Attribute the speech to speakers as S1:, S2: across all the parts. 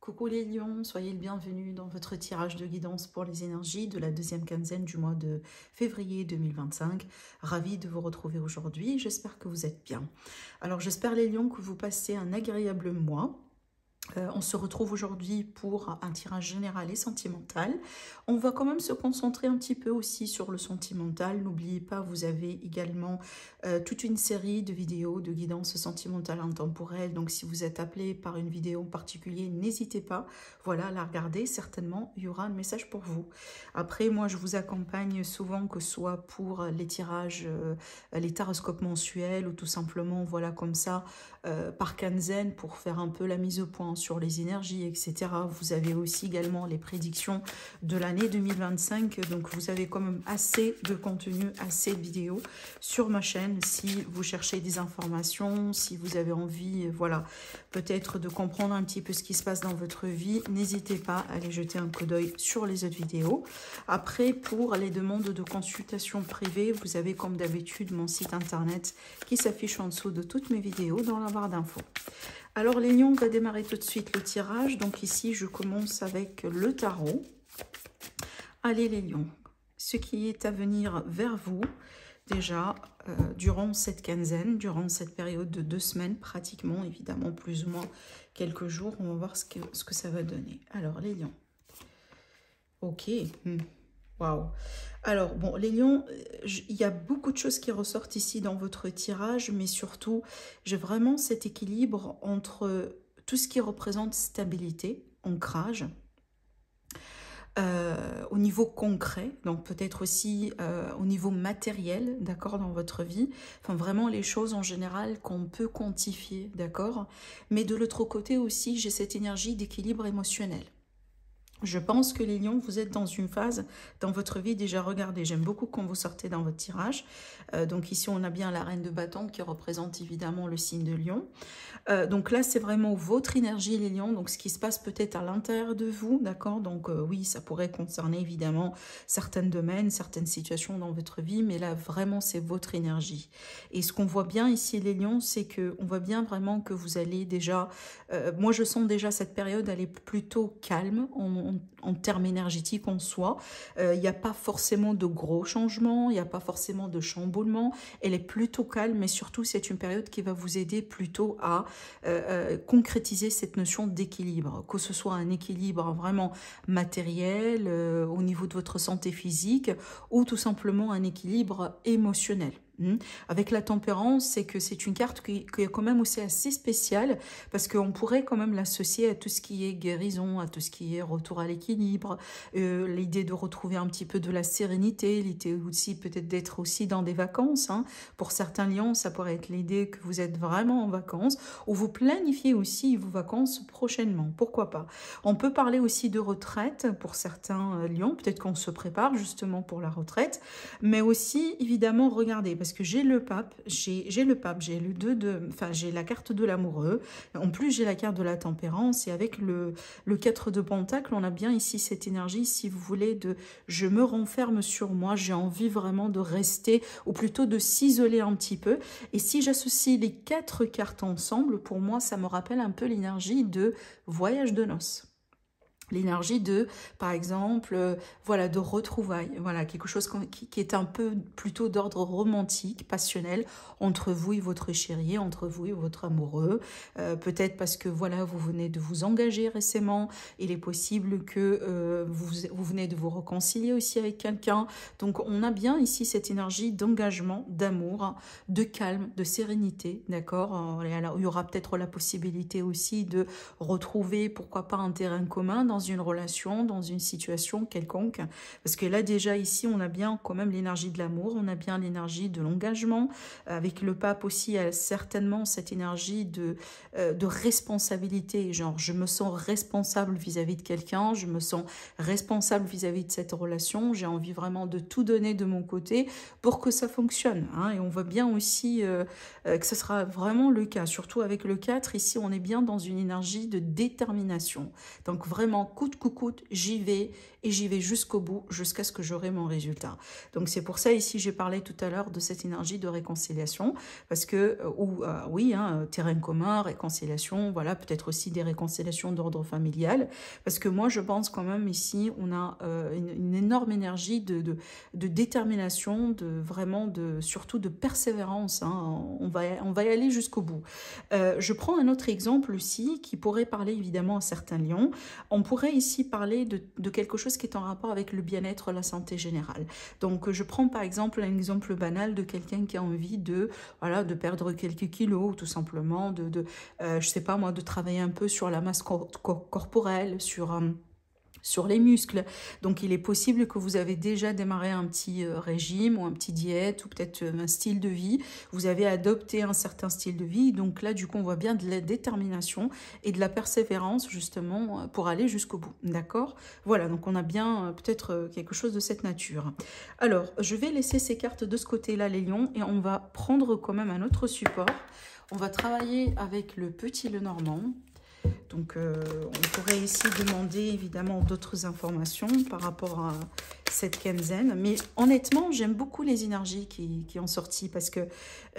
S1: Coucou les lions, soyez le bienvenu dans votre tirage de guidance pour les énergies de la deuxième quinzaine du mois de février 2025. Ravi de vous retrouver aujourd'hui, j'espère que vous êtes bien. Alors j'espère les lions que vous passez un agréable mois. On se retrouve aujourd'hui pour un tirage général et sentimental. On va quand même se concentrer un petit peu aussi sur le sentimental. N'oubliez pas, vous avez également toute une série de vidéos de guidance sentimentale intemporelle. Donc si vous êtes appelé par une vidéo en particulier, n'hésitez pas, voilà, à la regarder. Certainement, il y aura un message pour vous. Après, moi, je vous accompagne souvent, que ce soit pour les tirages, les taroscopes mensuels ou tout simplement, voilà, comme ça, par quinzaine pour faire un peu la mise au point sur les énergies, etc. Vous avez aussi également les prédictions de l'année 2025. Donc, vous avez quand même assez de contenu, assez de vidéos sur ma chaîne. Si vous cherchez des informations, si vous avez envie, voilà, peut-être de comprendre un petit peu ce qui se passe dans votre vie, n'hésitez pas à aller jeter un coup d'œil sur les autres vidéos. Après, pour les demandes de consultation privée, vous avez comme d'habitude mon site internet qui s'affiche en dessous de toutes mes vidéos dans la barre d'infos. Alors les lions, on va démarrer tout de suite le tirage. Donc ici, je commence avec le tarot. Allez les lions, ce qui est à venir vers vous, déjà, durant cette quinzaine, durant cette période de 2 semaines, pratiquement, évidemment, plus ou moins quelques jours, on va voir ce que ça va donner. Alors les lions. Ok. Waouh. Alors, bon, les lions, il y a beaucoup de choses qui ressortent ici dans votre tirage, mais surtout, j'ai vraiment cet équilibre entre tout ce qui représente stabilité, ancrage, au niveau concret, donc peut-être aussi au niveau matériel, d'accord, dans votre vie, enfin vraiment les choses en général qu'on peut quantifier, d'accord, mais de l'autre côté aussi, j'ai cette énergie d'équilibre émotionnel. Je pense que les lions, vous êtes dans une phase dans votre vie, déjà regardez, j'aime beaucoup quand vous sortez dans votre tirage. Donc ici, on a bien la reine de bâton qui représente évidemment le signe de lion. Donc là, c'est vraiment votre énergie, les lions, donc ce qui se passe peut-être à l'intérieur de vous, d'accord. Donc oui, ça pourrait concerner évidemment certains domaines, certaines situations dans votre vie, mais là, vraiment, c'est votre énergie. Et ce qu'on voit bien ici, les lions, c'est qu'on voit bien vraiment que vous allez déjà... moi, je sens déjà cette période, elle est plutôt calme en termes énergétiques en soi. Il n'y a pas forcément de gros changements, il n'y a pas forcément de chamboulements. Elle est plutôt calme, mais surtout, c'est une période qui va vous aider plutôt à concrétiser cette notion d'équilibre, que ce soit un équilibre vraiment matériel au niveau de votre santé physique ou tout simplement un équilibre émotionnel. Avec la tempérance, c'est que c'est une carte qui est quand même aussi assez spéciale parce qu'on pourrait quand même l'associer à tout ce qui est guérison, à tout ce qui est retour à l'équilibre, l'idée de retrouver un petit peu de la sérénité, l'idée aussi peut-être d'être aussi dans des vacances. Pour certains lions, ça pourrait être l'idée que vous êtes vraiment en vacances ou vous planifiez aussi vos vacances prochainement. Pourquoi pas? On peut parler aussi de retraite pour certains lions, peut-être qu'on se prépare justement pour la retraite, mais aussi évidemment, regardez, parce que j'ai le pape, j'ai le 2 de, enfin j'ai la carte de l'amoureux, en plus j'ai la carte de la tempérance et avec le 4 de pentacle, on a bien ici cette énergie, si vous voulez, de je me renferme sur moi, j'ai envie vraiment de rester ou plutôt de s'isoler un petit peu. Et si j'associe les 4 cartes ensemble, pour moi ça me rappelle un peu l'énergie de voyage de noces. L'énergie de, par exemple, voilà, de retrouvailles, voilà, quelque chose qui est un peu plutôt d'ordre romantique, passionnel, entre vous et votre chéri, entre vous et votre amoureux. Peut-être parce que, voilà, vous venez de vous engager récemment, il est possible que vous venez de vous réconcilier aussi avec quelqu'un. Donc, on a bien ici cette énergie d'engagement, d'amour, de calme, de sérénité, d'accord. Il y aura peut-être la possibilité aussi de retrouver, pourquoi pas, un terrain commun dans une relation, dans une situation quelconque. Parce que là, déjà, ici, on a bien quand même l'énergie de l'amour, on a bien l'énergie de l'engagement. Avec le pape aussi, il y a certainement cette énergie de responsabilité. Genre, je me sens responsable vis-à-vis de quelqu'un, je me sens responsable vis-à-vis de cette relation. J'ai envie vraiment de tout donner de mon côté pour que ça fonctionne. Et on voit bien aussi que ce sera vraiment le cas. Surtout avec le 4, ici, on est bien dans une énergie de détermination. Donc, vraiment, coûte que coûte, j'y vais et j'y vais jusqu'au bout, jusqu'à ce que j'aurai mon résultat. Donc c'est pour ça ici j'ai parlé tout à l'heure de cette énergie de réconciliation, parce que, oui, hein, terrain commun, réconciliation, voilà, peut-être aussi des réconciliations d'ordre familial, parce que moi je pense quand même ici on a une énorme énergie de détermination, surtout de persévérance, hein. On va y aller jusqu'au bout. Je prends un autre exemple aussi qui pourrait parler évidemment à certains lions. On pourrait ici parler de quelque chose qui est en rapport avec le bien-être, la santé générale. Donc je prends par exemple un exemple banal de quelqu'un qui a envie voilà, de perdre quelques kilos, tout simplement, je sais pas moi, de travailler un peu sur la masse corporelle, sur les muscles. Donc il est possible que vous avez déjà démarré un petit régime ou un petit diète ou peut-être un style de vie. Vous avez adopté un certain style de vie. Donc là, du coup, on voit bien de la détermination et de la persévérance justement pour aller jusqu'au bout. D'accord? Voilà, donc on a bien peut-être quelque chose de cette nature. Alors, je vais laisser ces cartes de ce côté-là, les lions, et on va prendre quand même un autre support. On va travailler avec le petit Lenormand. Donc, on pourrait ici demander évidemment d'autres informations par rapport à cette quinzaine. Mais honnêtement, j'aime beaucoup les énergies qui ont sorti parce que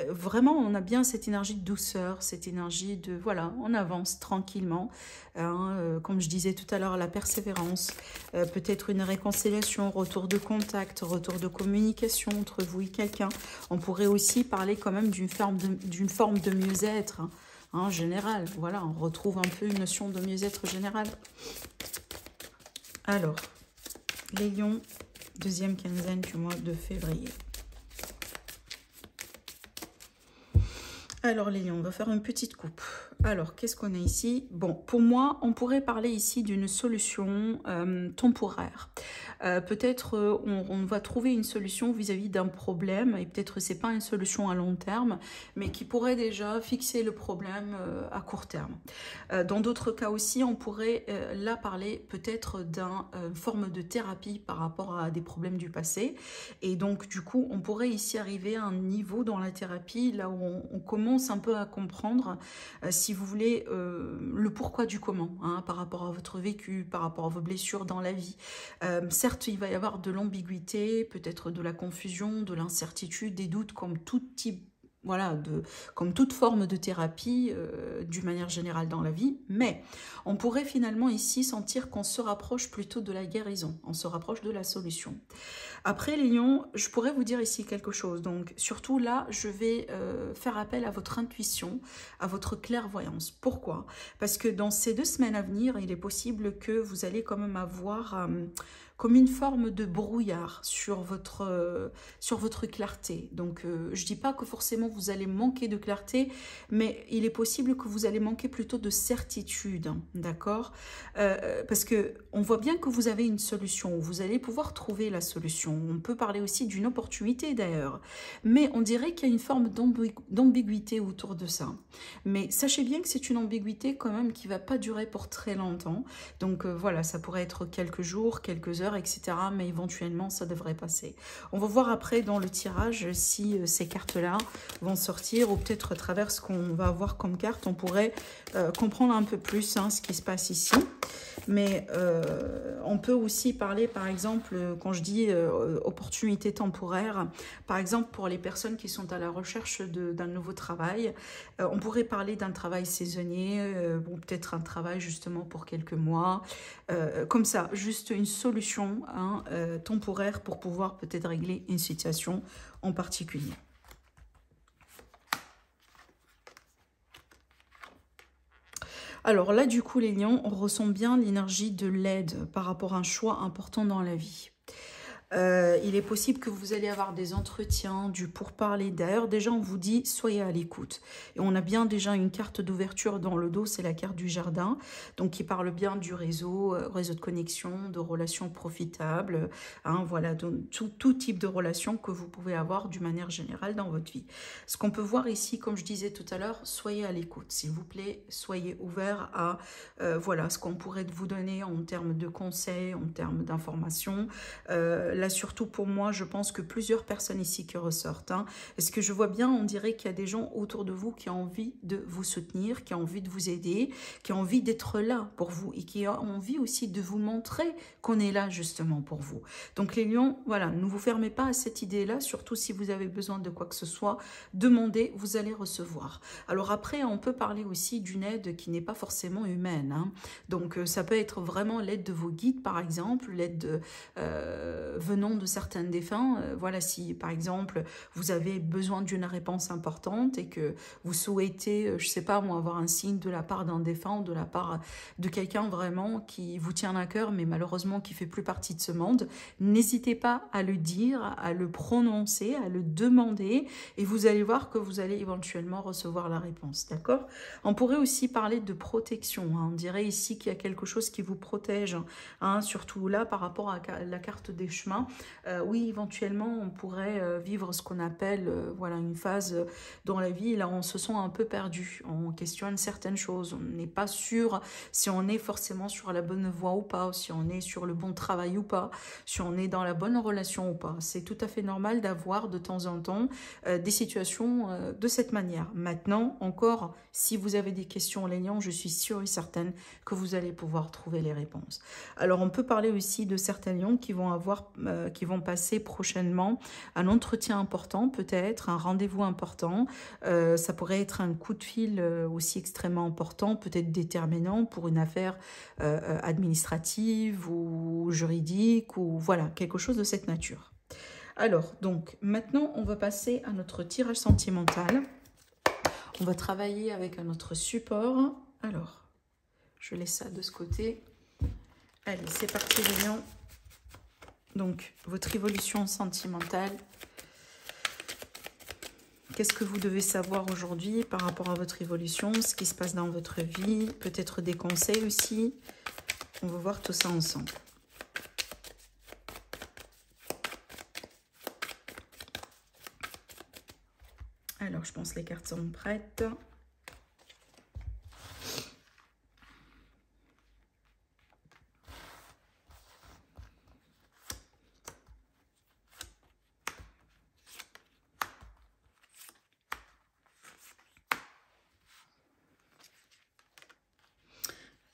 S1: vraiment, on a bien cette énergie de douceur, cette énergie de, voilà, on avance tranquillement. Hein, comme je disais tout à l'heure, la persévérance, peut-être une réconciliation, retour de contact, retour de communication entre vous et quelqu'un. On pourrait aussi parler quand même d'une forme de mieux-être, hein. En général, voilà, on retrouve un peu une notion de mieux-être général. Alors, les lions, deuxième quinzaine du mois de février. Alors les lions, on va faire une petite coupe. Alors, qu'est-ce qu'on a ici? Bon, pour moi, on pourrait parler ici d'une solution temporaire. Peut-être on va trouver une solution vis-à-vis d'un problème, et peut-être c'est pas une solution à long terme, mais qui pourrait déjà fixer le problème à court terme. Dans d'autres cas aussi, on pourrait là parler peut-être d'une forme de thérapie par rapport à des problèmes du passé. Et donc, du coup, on pourrait ici arriver à un niveau dans la thérapie, là où on commence un peu à comprendre, si vous voulez, le pourquoi du comment, hein, par rapport à votre vécu, par rapport à vos blessures dans la vie. Certes, il va y avoir de l'ambiguïté, peut-être de la confusion, de l'incertitude, des doutes, comme tout type, voilà, comme toute forme de thérapie d'une manière générale dans la vie, mais on pourrait finalement ici sentir qu'on se rapproche plutôt de la guérison, on se rapproche de la solution. Après les lions, je pourrais vous dire ici quelque chose, donc surtout là, je vais faire appel à votre intuition, à votre clairvoyance. Pourquoi? Parce que dans ces 2 semaines à venir, il est possible que vous allez quand même avoir comme une forme de brouillard sur votre clarté. Donc, je ne dis pas que forcément vous allez manquer de clarté, mais il est possible que vous allez manquer plutôt de certitude, d'accord? Parce que on voit bien que vous avez une solution, vous allez pouvoir trouver la solution. On peut parler aussi d'une opportunité d'ailleurs, mais on dirait qu'il y a une forme d'ambiguïté autour de ça. Mais sachez bien que c'est une ambiguïté quand même qui ne va pas durer pour très longtemps. Donc, voilà, ça pourrait être quelques jours, quelques heures, etc. Mais éventuellement, ça devrait passer. On va voir après dans le tirage si ces cartes-là vont sortir ou peut-être à travers ce qu'on va avoir comme carte, on pourrait comprendre un peu plus ce qui se passe ici. Mais on peut aussi parler, par exemple, quand je dis opportunité temporaire, par exemple pour les personnes qui sont à la recherche d'un nouveau travail, on pourrait parler d'un travail saisonnier ou peut-être un travail justement pour quelques mois, comme ça, juste une solution temporaire pour pouvoir peut-être régler une situation en particulier. Alors là, du coup, les lions, on ressent bien l'énergie de l'aide par rapport à un choix important dans la vie. Il est possible que vous allez avoir des entretiens, du pourparler. D'ailleurs, déjà, on vous dit, soyez à l'écoute. Et on a bien déjà une carte d'ouverture dans le dos, c'est la carte du jardin, donc qui parle bien du réseau, réseau de connexion, de relations profitables, voilà, tout type de relations que vous pouvez avoir d'une manière générale dans votre vie. Ce qu'on peut voir ici, comme je disais tout à l'heure, soyez à l'écoute, s'il vous plaît, soyez ouverts à voilà, ce qu'on pourrait vous donner en termes de conseils, en termes d'informations. là, surtout pour moi, je pense que plusieurs personnes ici qui ressortent. Hein. Est-ce que je vois bien, on dirait qu'il y a des gens autour de vous qui ont envie de vous soutenir, qui ont envie de vous aider, qui ont envie d'être là pour vous et qui ont envie aussi de vous montrer qu'on est là justement pour vous. Donc les lions, voilà, ne vous fermez pas à cette idée-là, surtout si vous avez besoin de quoi que ce soit, demandez, vous allez recevoir. Alors après, on peut parler aussi d'une aide qui n'est pas forcément humaine. Hein. Donc ça peut être vraiment l'aide de vos guides, par exemple, l'aide venant de certains défunts. Voilà, si par exemple, vous avez besoin d'une réponse importante et que vous souhaitez, je sais pas moi, avoir un signe de la part d'un défunt ou de la part de quelqu'un vraiment qui vous tient à cœur, mais malheureusement qui fait plus partie de ce monde, n'hésitez pas à le dire, à le prononcer, à le demander, et vous allez voir que vous allez éventuellement recevoir la réponse, d'accord? On pourrait aussi parler de protection, hein. On dirait ici qu'il y a quelque chose qui vous protège, hein, surtout là par rapport à la carte des chemins. Oui, éventuellement, on pourrait vivre ce qu'on appelle voilà, une phase dans la vie, là on se sent un peu perdu, on questionne certaines choses, on n'est pas sûr si on est forcément sur la bonne voie ou pas, si on est sur le bon travail ou pas, si on est dans la bonne relation ou pas. C'est tout à fait normal d'avoir de temps en temps des situations de cette manière. Maintenant, encore, si vous avez des questions, les lions, je suis sûre et certaine que vous allez pouvoir trouver les réponses. Alors, on peut parler aussi de certains lions qui vont passer prochainement un entretien important, peut-être, un rendez-vous important. Ça pourrait être un coup de fil aussi extrêmement important, peut-être déterminant pour une affaire administrative ou juridique, ou voilà, quelque chose de cette nature. Alors, donc, maintenant, on va passer à notre tirage sentimental. On va travailler avec un autre support. Alors, je laisse ça de ce côté. Allez, c'est parti les lions. Donc, votre évolution sentimentale. Qu'est-ce que vous devez savoir aujourd'hui par rapport à votre évolution, ce qui se passe dans votre vie, peut-être des conseils aussi. On va voir tout ça ensemble. Alors, je pense que les cartes sont prêtes.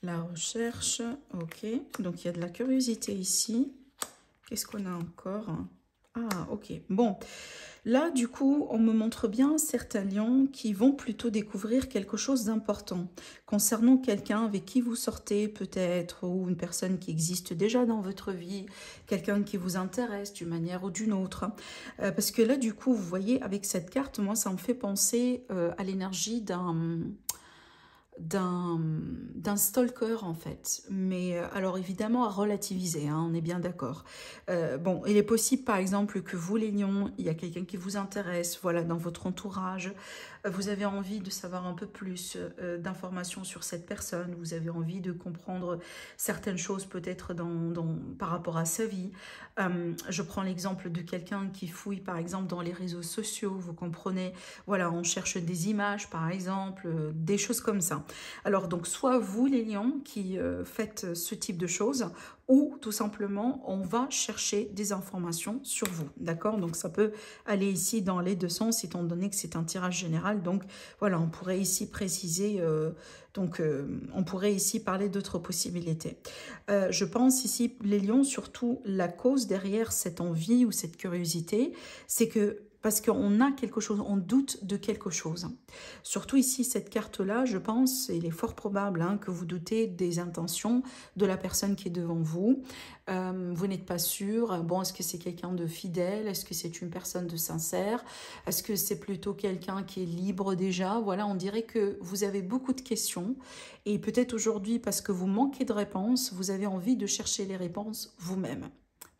S1: La recherche, ok. Donc, il y a de la curiosité ici. Qu'est-ce qu'on a encore? Ah, ok. Bon, là, du coup, on me montre bien certains lions qui vont plutôt découvrir quelque chose d'important concernant quelqu'un avec qui vous sortez peut-être, ou une personne qui existe déjà dans votre vie, quelqu'un qui vous intéresse d'une manière ou d'une autre. Parce que là, du coup, vous voyez, avec cette carte, moi, ça me fait penser à l'énergie d'un stalker en fait, mais alors évidemment à relativiser, hein, on est bien d'accord. Bon, il est possible par exemple que vous les lions, il y a quelqu'un qui vous intéresse, voilà, dans votre entourage, vous avez envie de savoir un peu plus d'informations sur cette personne, vous avez envie de comprendre certaines choses peut-être par rapport à sa vie. Je prends l'exemple de quelqu'un qui fouille par exemple dans les réseaux sociaux, vous comprenez, voilà, on cherche des images par exemple, des choses comme ça. Alors donc soit vous les lions qui faites ce type de choses, ou tout simplement on va chercher des informations sur vous, d'accord? Donc ça peut aller ici dans les deux sens étant donné que c'est un tirage général, donc voilà, on pourrait ici préciser, on pourrait ici parler d'autres possibilités. Je pense ici les lions, surtout la cause derrière cette envie ou cette curiosité, c'est que parce qu'on a quelque chose, on doute de quelque chose. Surtout ici, cette carte-là, je pense, il est fort probable hein, que vous doutez des intentions de la personne qui est devant vous. Vous n'êtes pas sûr. Bon, est-ce que c'est quelqu'un de fidèle? Est-ce que c'est une personne de sincère? Est-ce que c'est plutôt quelqu'un qui est libre déjà? Voilà, on dirait que vous avez beaucoup de questions. Et peut-être aujourd'hui, parce que vous manquez de réponses, vous avez envie de chercher les réponses vous-même.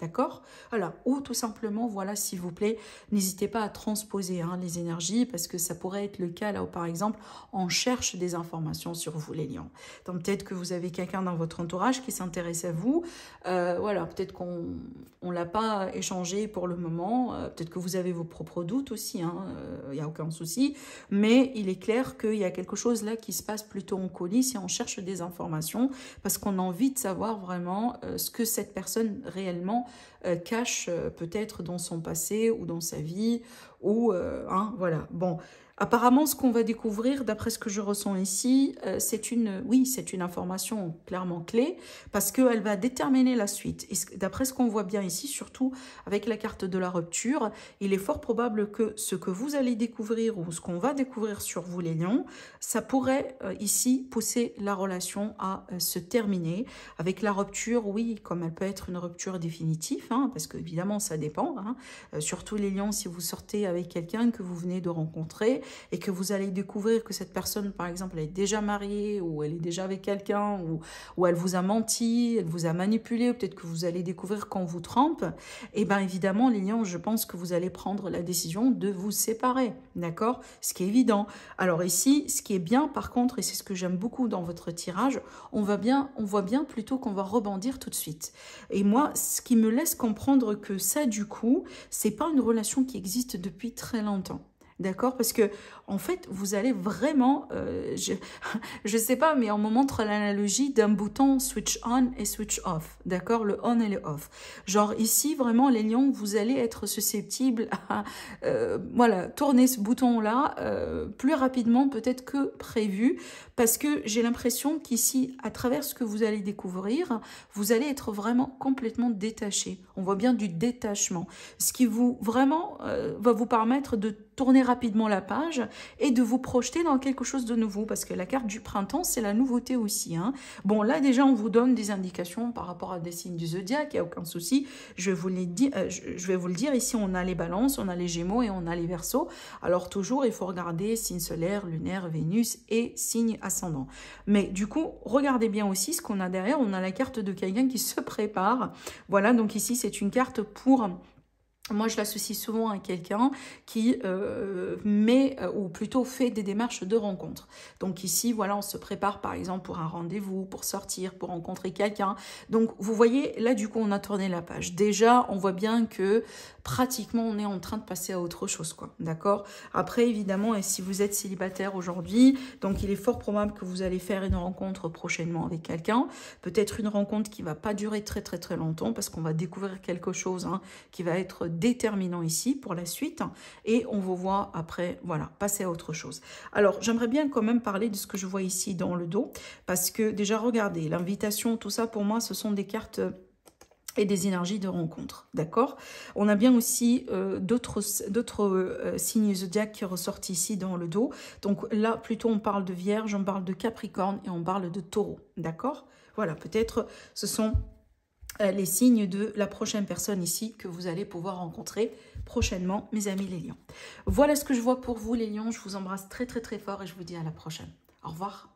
S1: D'accord? Voilà, ou tout simplement, voilà, s'il vous plaît, n'hésitez pas à transposer hein, les énergies parce que ça pourrait être le cas là où, par exemple, on cherche des informations sur vous, les lions. Donc, peut-être que vous avez quelqu'un dans votre entourage qui s'intéresse à vous. Voilà, peut-être qu'on ne l'a pas échangé pour le moment. Peut-être que vous avez vos propres doutes aussi, hein, y a aucun souci. Mais il est clair qu'il y a quelque chose là qui se passe plutôt en coulisses et on cherche des informations parce qu'on a envie de savoir vraiment ce que cette personne réellement vraiment cache peut-être dans son passé ou dans sa vie, ou hein, voilà. Bon, apparemment, ce qu'on va découvrir, d'après ce que je ressens ici, oui, c'est une information clairement clé, parce qu'elle va déterminer la suite. Et d'après ce qu'on voit bien ici, surtout avec la carte de la rupture, il est fort probable que ce que vous allez découvrir, ou ce qu'on va découvrir sur vous les lions, ça pourrait ici pousser la relation à se terminer. Avec la rupture, oui, comme elle peut être une rupture définitive, hein, parce que évidemment ça dépend, hein, surtout les lions, si vous sortez avec quelqu'un que vous venez de rencontrer, et que vous allez découvrir que cette personne, par exemple, elle est déjà mariée, ou elle est déjà avec quelqu'un, ou elle vous a menti, elle vous a manipulé, ou peut-être que vous allez découvrir qu'on vous trompe, et bien évidemment, les lions, je pense que vous allez prendre la décision de vous séparer, d'accord? Ce qui est évident. Alors ici, ce qui est bien, par contre, et c'est ce que j'aime beaucoup dans votre tirage, on voit bien plutôt qu'on va rebondir tout de suite. Et moi, ce qui me laisse comprendre que ça, du coup, c'est pas une relation qui existe depuis très longtemps. D'accord? Parce que, en fait, vous allez vraiment, je sais pas, mais on me montre l'analogie d'un bouton switch on et switch off. D'accord? Le on et le off. Genre ici, vraiment, les lions, vous allez être susceptibles à, voilà, tourner ce bouton-là plus rapidement peut-être que prévu, parce que j'ai l'impression qu'ici, à travers ce que vous allez découvrir, vous allez être vraiment complètement détaché. On voit bien du détachement. Ce qui vous, vraiment, va vous permettre de tourner rapidement la page et de vous projeter dans quelque chose de nouveau, parce que la carte du printemps, c'est la nouveauté aussi, hein. Bon, là, déjà, on vous donne des indications par rapport à des signes du zodiaque, il n'y a aucun souci. Je vais vous le dire, ici, on a les balances, on a les gémeaux et on a les verseaux. Alors, toujours, il faut regarder signe solaire, lunaire, Vénus et signe ascendant. Mais du coup, regardez bien aussi ce qu'on a derrière. On a la carte de quelqu'un qui se prépare. Voilà, donc ici, c'est une carte pour... Moi, je l'associe souvent à quelqu'un qui ou plutôt fait des démarches de rencontre. Donc ici, voilà, on se prépare par exemple pour un rendez-vous, pour sortir, pour rencontrer quelqu'un. Donc, vous voyez, là, du coup, on a tourné la page. Déjà, on voit bien que pratiquement, on est en train de passer à autre chose, quoi. D'accord? Après, évidemment, et si vous êtes célibataire aujourd'hui, donc il est fort probable que vous allez faire une rencontre prochainement avec quelqu'un. Peut-être une rencontre qui va pas durer très, très, très longtemps, parce qu'on va découvrir quelque chose hein, qui va être déterminant ici pour la suite, et on vous voit après, voilà, passer à autre chose. Alors, j'aimerais bien quand même parler de ce que je vois ici dans le dos, parce que déjà, regardez, l'invitation, tout ça, pour moi, ce sont des cartes et des énergies de rencontre, d'accord? On a bien aussi d'autres signes zodiaques qui ressortent ici dans le dos. Donc là, plutôt, on parle de Vierge, on parle de Capricorne et on parle de Taureau, d'accord? Voilà, peut-être ce sont les signes de la prochaine personne ici que vous allez pouvoir rencontrer prochainement, mes amis les lions. Voilà ce que je vois pour vous les lions. Je vous embrasse très très très fort et je vous dis à la prochaine. Au revoir.